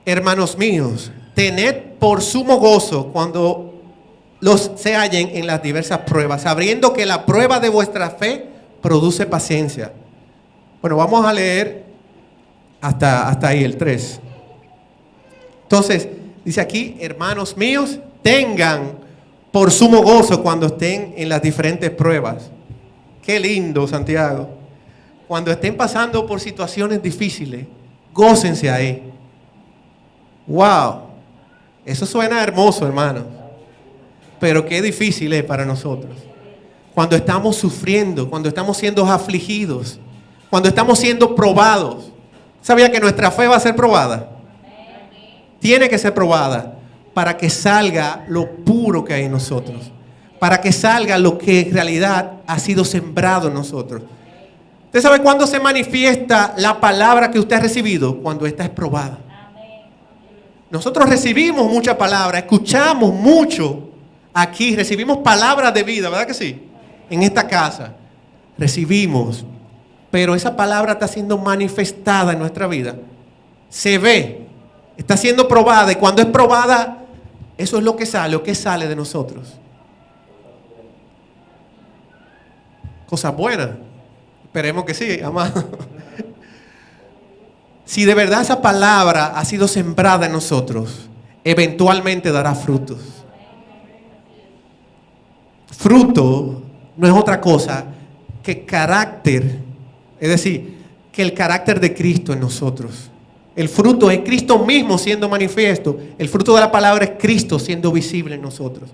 A: Hermanos míos, tened por sumo gozo cuando los se hallen en las diversas pruebas, sabiendo que la prueba de vuestra fe produce paciencia. Bueno, vamos a leer hasta ahí el 3. Entonces, dice aquí, hermanos míos, tengan por sumo gozo cuando estén en las diferentes pruebas. Qué lindo, Santiago. Cuando estén pasando por situaciones difíciles, gócense ahí. Wow, eso suena hermoso, hermano, pero qué difícil es para nosotros. Cuando estamos sufriendo, cuando estamos siendo afligidos, cuando estamos siendo probados. ¿Sabía que nuestra fe va a ser probada? Tiene que ser probada para que salga lo puro que hay en nosotros, para que salga lo que en realidad ha sido sembrado en nosotros. ¿Usted sabe cuándo se manifiesta la palabra que usted ha recibido? Cuando esta es probada. Nosotros recibimos mucha palabra, escuchamos mucho aquí, recibimos palabras de vida, ¿verdad que sí? En esta casa recibimos, pero esa palabra está siendo manifestada en nuestra vida. Se ve, está siendo probada y cuando es probada, eso es lo que sale de nosotros. Cosas buenas, esperemos que sí, amado. Si de verdad esa palabra ha sido sembrada en nosotros, eventualmente dará frutos. Fruto no es otra cosa que carácter, es decir, que el carácter de Cristo en nosotros. El fruto es Cristo mismo siendo manifiesto. El fruto de la palabra es Cristo siendo visible en nosotros.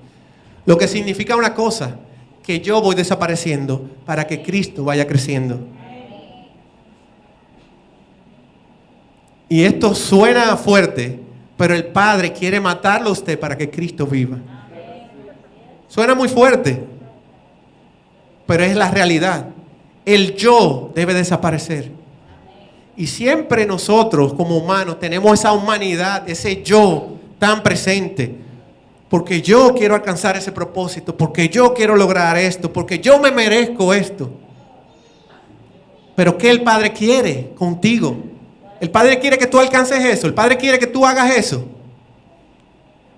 A: Lo que significa una cosa, que yo voy desapareciendo para que Cristo vaya creciendo. Y esto suena fuerte, pero el Padre quiere matarlo a usted para que Cristo viva. Suena muy fuerte, pero es la realidad. El yo debe desaparecer. Y siempre nosotros como humanos tenemos esa humanidad, ese yo tan presente. Porque yo quiero alcanzar ese propósito, porque yo quiero lograr esto, porque yo me merezco esto. Pero ¿qué el Padre quiere contigo? El Padre quiere que tú alcances eso. El Padre quiere que tú hagas eso.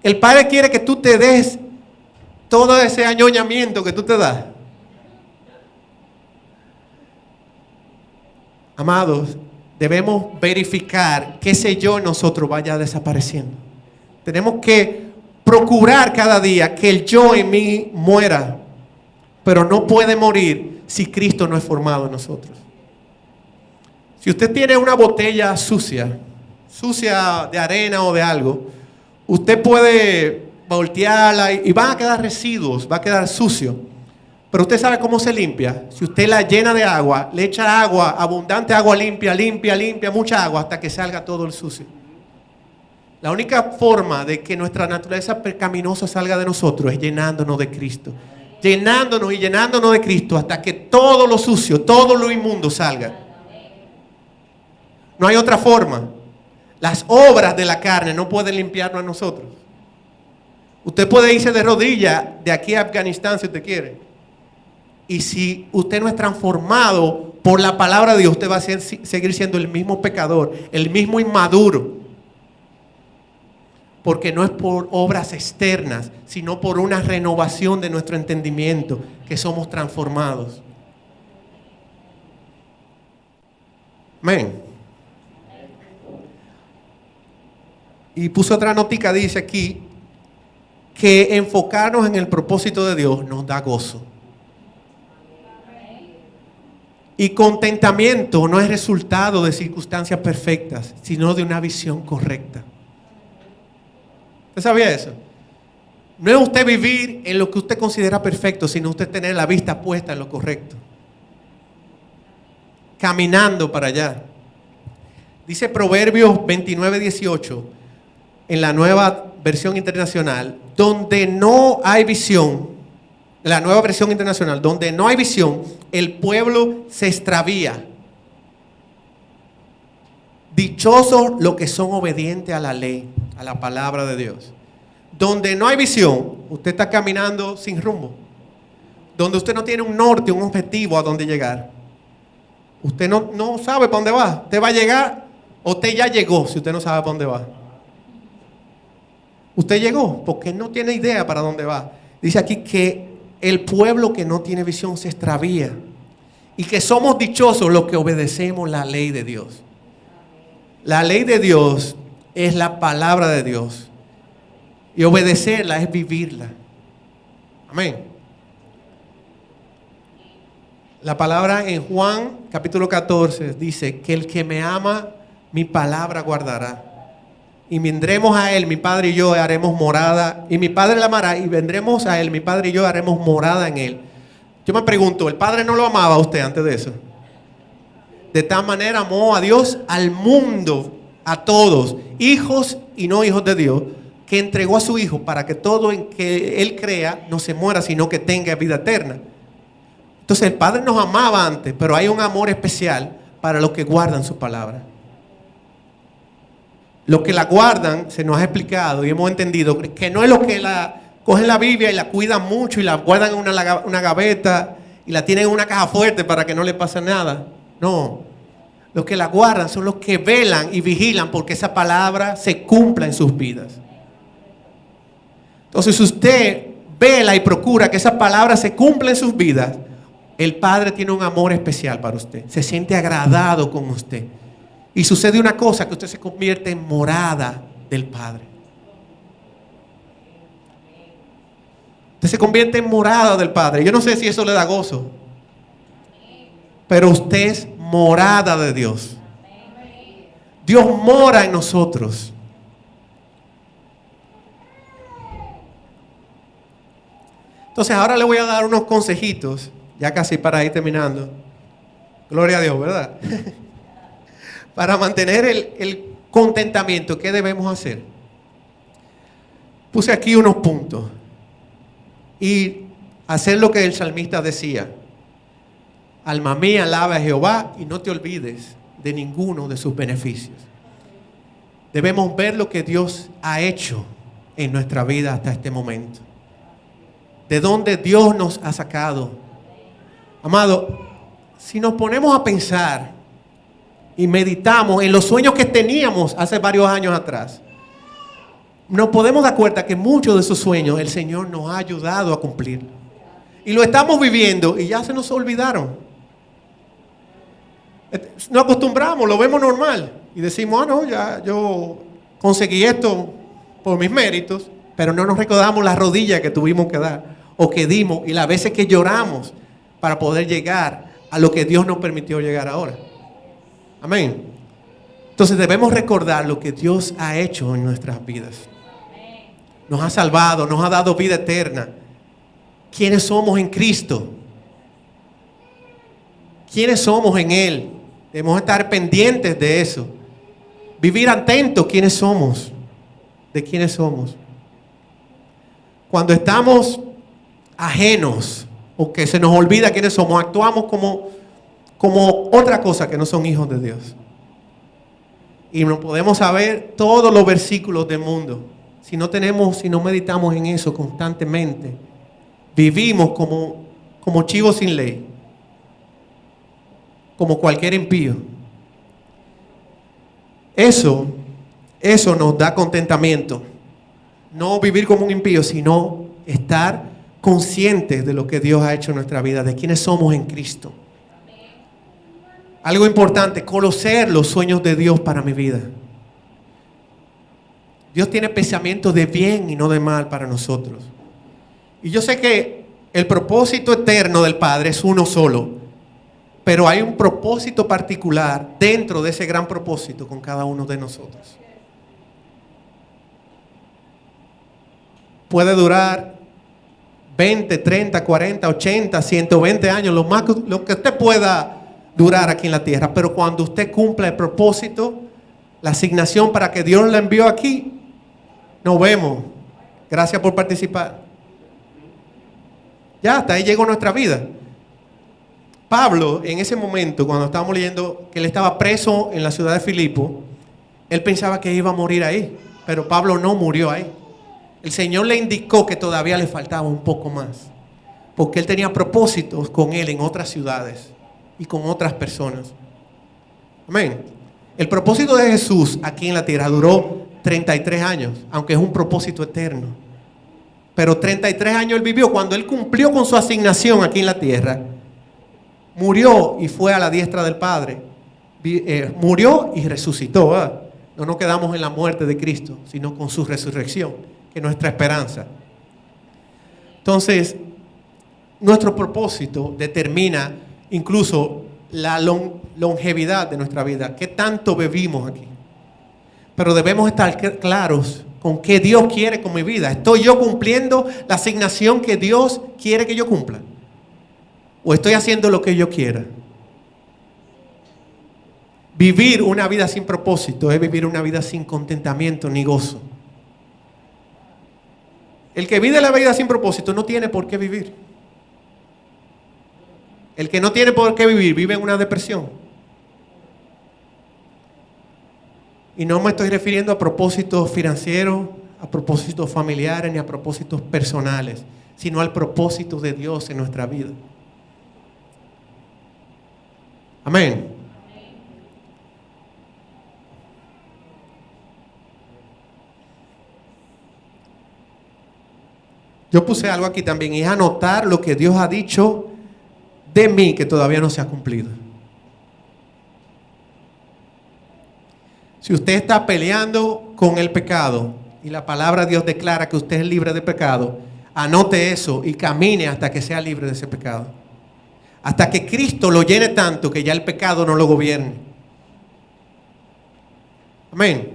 A: El Padre quiere que tú te des todo ese añoñamiento que tú te das. Amados, debemos verificar que ese yo en nosotros vaya desapareciendo. Tenemos que procurar cada día que el yo en mí muera, pero no puede morir si Cristo no es formado en nosotros. Si usted tiene una botella sucia de arena o de algo, usted puede voltearla y van a quedar residuos, va a quedar sucio. Pero usted sabe cómo se limpia. Si usted la llena de agua, le echa agua, abundante agua limpia, mucha agua hasta que salga todo el sucio. La única forma de que nuestra naturaleza pecaminosa salga de nosotros es llenándonos de Cristo. Llenándonos y llenándonos de Cristo hasta que todo lo sucio, todo lo inmundo salga. No hay otra forma. Las obras de la carne no pueden limpiarnos a nosotros. Usted puede irse de rodillas de aquí a Afganistán si usted quiere. Y si usted no es transformado por la palabra de Dios, usted va a seguir siendo el mismo pecador, el mismo inmaduro. Porque no es por obras externas, sino por una renovación de nuestro entendimiento, que somos transformados. Amén. Y puse otra notica, dice aquí, que enfocarnos en el propósito de Dios nos da gozo. Y contentamiento no es resultado de circunstancias perfectas, sino de una visión correcta. ¿Usted sabía eso? No es usted vivir en lo que usted considera perfecto, sino usted tener la vista puesta en lo correcto. Caminando para allá. Dice Proverbios 29:18 en la Nueva Versión Internacional, donde no hay visión. La Nueva Versión Internacional, donde no hay visión, el pueblo se extravía. Dichosos los que son obedientes a la ley, a la palabra de Dios. Donde no hay visión, usted está caminando sin rumbo. Donde usted no tiene un norte, un objetivo a dónde llegar. Usted no sabe para dónde va. Usted va a llegar o usted ya llegó si usted no sabe para dónde va. Usted llegó porque no tiene idea para dónde va. Dice aquí que el pueblo que no tiene visión se extravía y que somos dichosos los que obedecemos la ley de Dios. La ley de Dios es la palabra de Dios y obedecerla es vivirla. Amén. La palabra en Juan capítulo 14 dice que el que me ama, mi palabra guardará. Y vendremos a él, mi Padre y yo haremos morada. Y mi Padre la amará y vendremos a él, mi Padre y yo haremos morada en él. Yo me pregunto, ¿el Padre no lo amaba a usted antes de eso? De tal manera amó a Dios, al mundo, a todos, hijos y no hijos de Dios, que entregó a su Hijo para que todo en que Él crea no se muera, sino que tenga vida eterna. Entonces el Padre nos amaba antes, pero hay un amor especial para los que guardan su palabra. Los que la guardan, se nos ha explicado y hemos entendido que no es los que cogen la Biblia y la cuidan mucho y la guardan en una gaveta y la tienen en una caja fuerte para que no le pase nada. No, los que la guardan son los que velan y vigilan porque esa palabra se cumpla en sus vidas. Entonces, si usted vela y procura que esa palabra se cumpla en sus vidas, el Padre tiene un amor especial para usted. Se siente agradado con usted. Y sucede una cosa, que usted se convierte en morada del Padre. Usted se convierte en morada del Padre. Yo no sé si eso le da gozo, pero usted es morada de Dios. Dios mora en nosotros. Entonces ahora le voy a dar unos consejitos, ya casi para ir terminando. Gloria a Dios, ¿verdad? Para mantener el contentamiento, ¿qué debemos hacer? Puse aquí unos puntos. Y hacer lo que el salmista decía. Alma mía, alaba a Jehová y no te olvides de ninguno de sus beneficios. Debemos ver lo que Dios ha hecho en nuestra vida hasta este momento. De dónde Dios nos ha sacado. Amado, si nos ponemos a pensar y meditamos en los sueños que teníamos hace varios años atrás, nos podemos dar cuenta que muchos de esos sueños el Señor nos ha ayudado a cumplir. Y lo estamos viviendo y ya se nos olvidaron. Nos acostumbramos, lo vemos normal y decimos, no, ya yo conseguí esto por mis méritos, pero no nos recordamos las rodillas que tuvimos que dar o que dimos y las veces que lloramos para poder llegar a lo que Dios nos permitió llegar ahora. Amén. Entonces debemos recordar lo que Dios ha hecho en nuestras vidas. Nos ha salvado, nos ha dado vida eterna. ¿Quiénes somos en Cristo? ¿Quiénes somos en Él? Debemos estar pendientes de eso. Vivir atentos quiénes somos, de quiénes somos. Cuando estamos ajenos o que se nos olvida quiénes somos, actuamos como otra cosa que no son hijos de Dios. Y no podemos saber todos los versículos del mundo. Si no meditamos en eso constantemente, vivimos como chivos sin ley, como cualquier impío. Eso nos da contentamiento. No vivir como un impío, sino estar conscientes de lo que Dios ha hecho en nuestra vida, de quiénes somos en Cristo. Algo importante, conocer los sueños de Dios para mi vida. Dios tiene pensamientos de bien y no de mal para nosotros. Y yo sé que el propósito eterno del Padre es uno solo, pero hay un propósito particular dentro de ese gran propósito con cada uno de nosotros. Puede durar 20, 30, 40, 80, 120 años, lo que usted pueda durar aquí en la tierra. Pero cuando usted cumpla el propósito, la asignación para que Dios la envió aquí, nos vemos. Gracias por participar. Ya, hasta ahí llegó nuestra vida. Pablo, en ese momento, cuando estábamos leyendo que él estaba preso en la ciudad de Filipo, él pensaba que iba a morir ahí, pero Pablo no murió ahí. El Señor le indicó que todavía le faltaba un poco más, porque él tenía propósitos con él en otras ciudades y con otras personas. Amén. El propósito de Jesús aquí en la tierra duró 33 años, aunque es un propósito eterno. Pero 33 años él vivió. Cuando él cumplió con su asignación aquí en la tierra, murió y fue a la diestra del Padre. Murió y resucitó, ¿verdad? No nos quedamos en la muerte de Cristo, sino con su resurrección, que es nuestra esperanza. Entonces, nuestro propósito determina incluso la longevidad de nuestra vida. ¿Qué tanto vivimos aquí? Pero debemos estar claros con qué Dios quiere con mi vida. ¿Estoy yo cumpliendo la asignación que Dios quiere que yo cumpla? ¿O estoy haciendo lo que yo quiera? Vivir una vida sin propósito es vivir una vida sin contentamiento ni gozo. El que vive la vida sin propósito no tiene por qué vivir. El que no tiene por qué vivir vive en una depresión. Y no me estoy refiriendo a propósitos financieros, a propósitos familiares, ni a propósitos personales, sino al propósito de Dios en nuestra vida. Amén. Yo puse algo aquí también, y es anotar lo que Dios ha dicho de mí que todavía no se ha cumplido. Si usted está peleando con el pecado y la palabra de Dios declara que usted es libre de pecado, anote eso y camine hasta que sea libre de ese pecado. Hasta que Cristo lo llene tanto que ya el pecado no lo gobierne. Amén.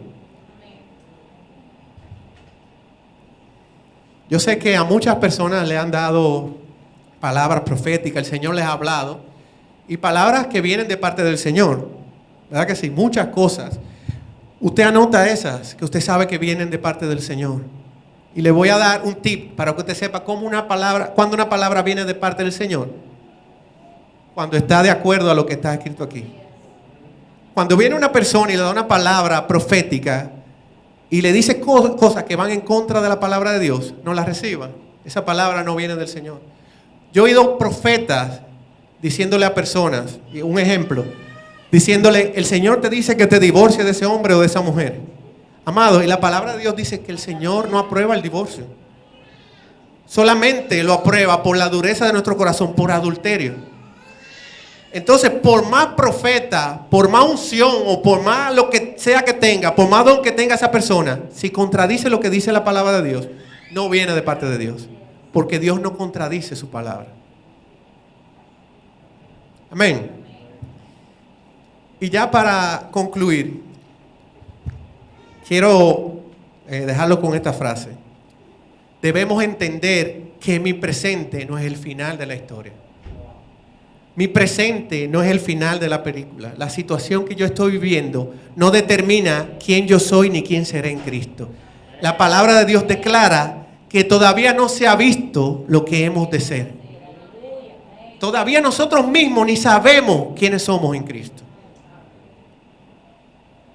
A: Yo sé que a muchas personas le han dado palabras proféticas, el Señor les ha hablado, y palabras que vienen de parte del Señor. ¿Verdad que sí? Muchas cosas. Usted anota esas que usted sabe que vienen de parte del Señor. Y le voy a dar un tip para que usted sepa cómo cuando una palabra viene de parte del Señor. cuando está de acuerdo a lo que está escrito aquí. Cuando viene una persona y le da una palabra profética y le dice cosas que van en contra de la palabra de Dios, no la reciba. Esa palabra no viene del Señor. Yo he oído profetas diciéndole a personas, un ejemplo, diciéndole, el Señor te dice que te divorcies de ese hombre o de esa mujer. Amado, y la palabra de Dios dice que el Señor no aprueba el divorcio. Solamente lo aprueba por la dureza de nuestro corazón, por adulterio. Entonces, por más profeta, por más unción o por más lo que sea que tenga, por más don que tenga esa persona, si contradice lo que dice la palabra de Dios, no viene de parte de Dios. Porque Dios no contradice su palabra. Amén. Y ya para concluir, quiero dejarlo con esta frase. Debemos entender que mi presente no es el final de la historia. Mi presente no es el final de la película. La situación que yo estoy viviendo no determina quién yo soy ni quién seré en Cristo. La palabra de Dios declara que todavía no se ha visto lo que hemos de ser. Todavía nosotros mismos ni sabemos quiénes somos en Cristo.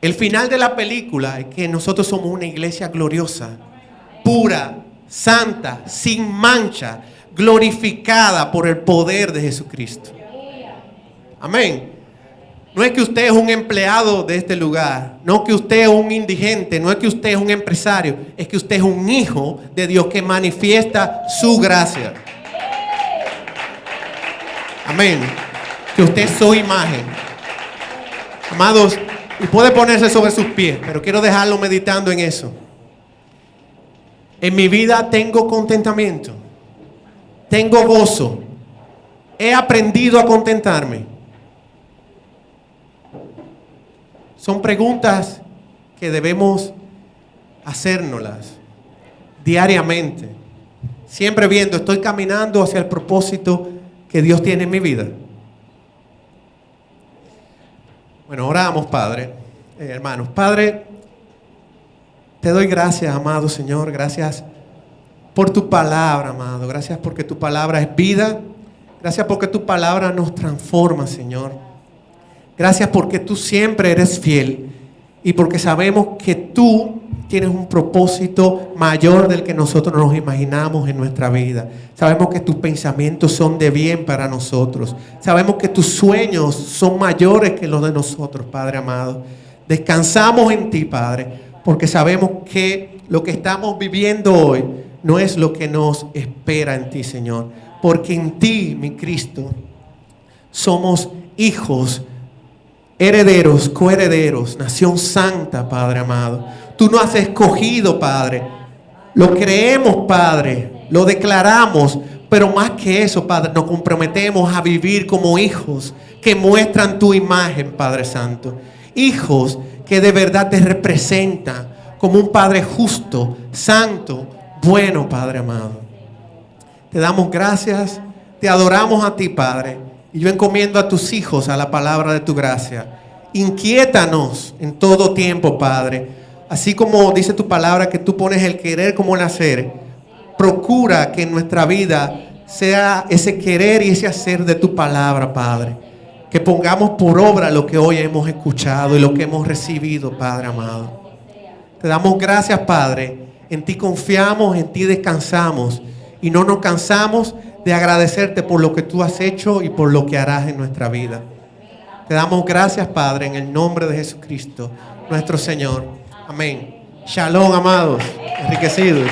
A: El final de la película es que nosotros somos una iglesia gloriosa, pura, santa, sin mancha, glorificada por el poder de Jesucristo. Amén. No es que usted es un empleado de este lugar, no que usted es un indigente, no es que usted es un empresario, es que usted es un hijo de Dios que manifiesta su gracia. Amén. Que usted es su imagen. Amados, y puede ponerse sobre sus pies, pero quiero dejarlo meditando en eso. En mi vida tengo contentamiento, tengo gozo, he aprendido a contentarme. Son preguntas que debemos hacérnoslas diariamente. Siempre viendo, estoy caminando hacia el propósito que Dios tiene en mi vida. Bueno, oramos, Padre, hermanos. Padre, te doy gracias, amado Señor. Gracias por tu palabra, amado. Gracias porque tu palabra es vida. Gracias porque tu palabra nos transforma, Señor. Gracias porque tú siempre eres fiel y porque sabemos que tú tienes un propósito mayor del que nosotros nos imaginamos en nuestra vida. Sabemos que tus pensamientos son de bien para nosotros. Sabemos que tus sueños son mayores que los de nosotros, Padre amado. Descansamos en ti, Padre, porque sabemos que lo que estamos viviendo hoy no es lo que nos espera en ti, Señor. Porque en ti, mi Cristo, somos hijos, herederos, coherederos, nación santa, Padre amado. Tú nos has escogido, Padre. Lo creemos, Padre. Lo declaramos. Pero más que eso, Padre, nos comprometemos a vivir como hijos que muestran tu imagen, Padre Santo. Hijos que de verdad te representan como un Padre justo, santo, bueno, Padre amado. Te damos gracias. Te adoramos a ti, Padre. Y yo encomiendo a tus hijos a la palabra de tu gracia. Inquiétanos en todo tiempo, Padre. Así como dice tu palabra que tú pones el querer como el hacer. Procura que en nuestra vida sea ese querer y ese hacer de tu palabra, Padre. Que pongamos por obra lo que hoy hemos escuchado y lo que hemos recibido, Padre amado. Te damos gracias, Padre. En ti confiamos, en ti descansamos. Y no nos cansamos de agradecerte por lo que tú has hecho y por lo que harás en nuestra vida. Te damos gracias, Padre, en el nombre de Jesucristo, nuestro Señor. Amén. Shalom, amados, enriquecidos.